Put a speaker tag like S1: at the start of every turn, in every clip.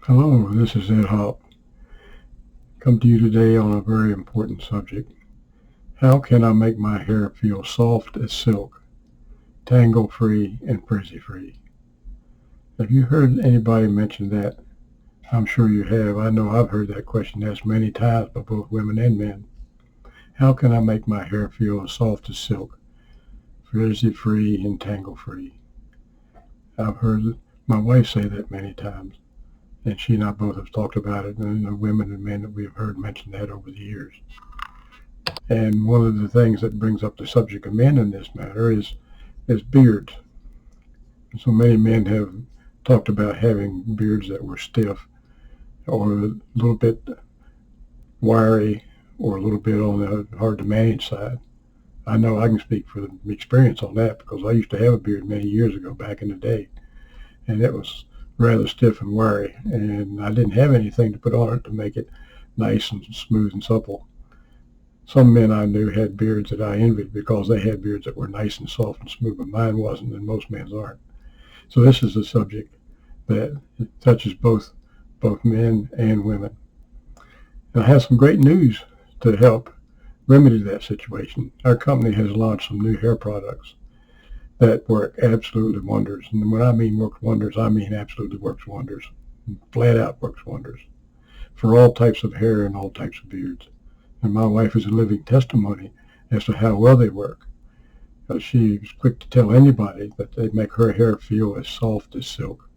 S1: Hello, this is Ed Hop. Come to you today on a very important subject. How can I make my hair feel soft as silk, tangle free, and frizzy free? Have you heard anybody mention that? I'm sure you have. I know I've heard that question asked many times by both women and men. How can I make my hair feel as soft as silk, frizzy free, and tangle free? I've heard my wife say that many times, and she and I both have talked about it, and the women and men that we have heard mention that over the years. And one of the things that brings up the subject of men in this matter is beards. So many men have talked about having beards that were stiff or a little bit wiry or a little bit on the hard to manage side. I know I can speak for the experience on that because I used to have a beard many years ago back in the day, and it was rather stiff and wiry, and I didn't have anything to put on it to make it nice and smooth and supple. Some men I knew had beards that I envied because they had beards that were nice and soft and smooth, but mine wasn't, and most men's aren't. So this is a subject that touches both men and women. And I have some great news to help remedy that situation. Our company has launched some new hair products that work absolutely wonders. And when I mean works wonders, I mean absolutely works wonders. Flat out works wonders for all types of hair and all types of beards. And my wife is a living testimony as to how well they work. She's quick to tell anybody that they make her hair feel as soft as silk,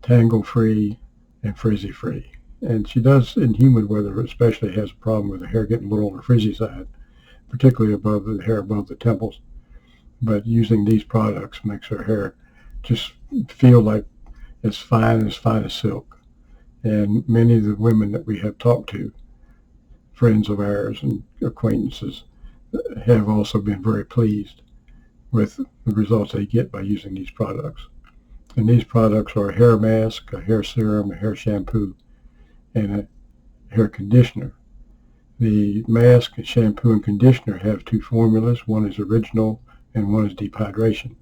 S1: tangle-free, and frizzy-free. And she does in humid weather especially has a problem with the hair getting a little on the frizzy side, particularly above the hair above the temples. But using these products makes her hair just feel like as fine as silk. And many of the women that we have talked to, friends of ours and acquaintances, have also been very pleased with the results they get by using these products. And these products are a hair mask, a hair serum, a hair shampoo, and a hair conditioner. The mask, shampoo, and conditioner have two formulas. One is original and one is deep hydration.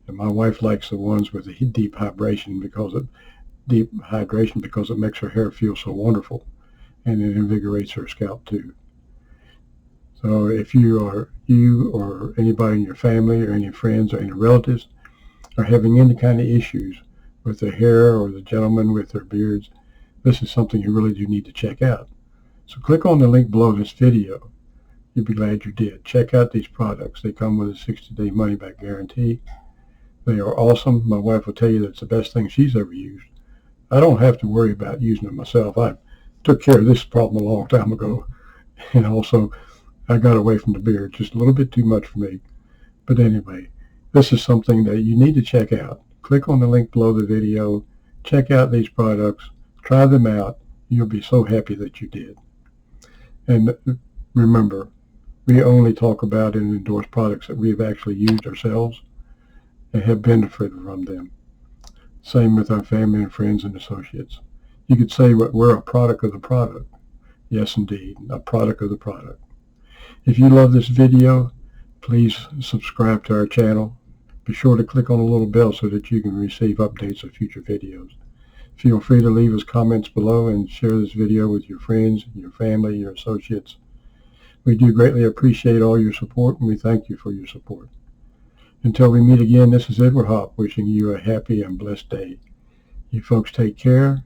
S1: And my wife likes the ones with the deep hydration because it makes her hair feel so wonderful, and it invigorates her scalp too. So if you or anybody in your family or any friends or any relatives are having any kind of issues with their hair or the gentlemen with their beards, this is something you really do need to check out. So click on the link below this video. You'll be glad you did. Check out these products. They come with a 60-day money-back guarantee. They are awesome. My wife will tell you that's the best thing she's ever used. I don't have to worry about using it myself. I took care of this problem a long time ago, and also I got away from the beard just a little bit too much for me. But anyway, this is something that you need to check out. Click on the link below the video. Check out these products. Try them out. You'll be so happy that you did. And remember, we only talk about and endorse products that we've actually used ourselves and have benefited from them. Same with our family and friends and associates. You could say we're a product of the product. Yes, indeed, a product of the product. If you love this video, please subscribe to our channel. Be sure to click on the little bell so that you can receive updates of future videos. Feel free to leave us comments below and share this video with your friends, your family, your associates. We do greatly appreciate all your support, and we thank you for your support. Until we meet again, this is Edward Hop wishing you a happy and blessed day. You folks take care.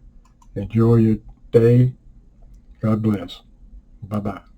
S1: Enjoy your day. God bless. Bye-bye.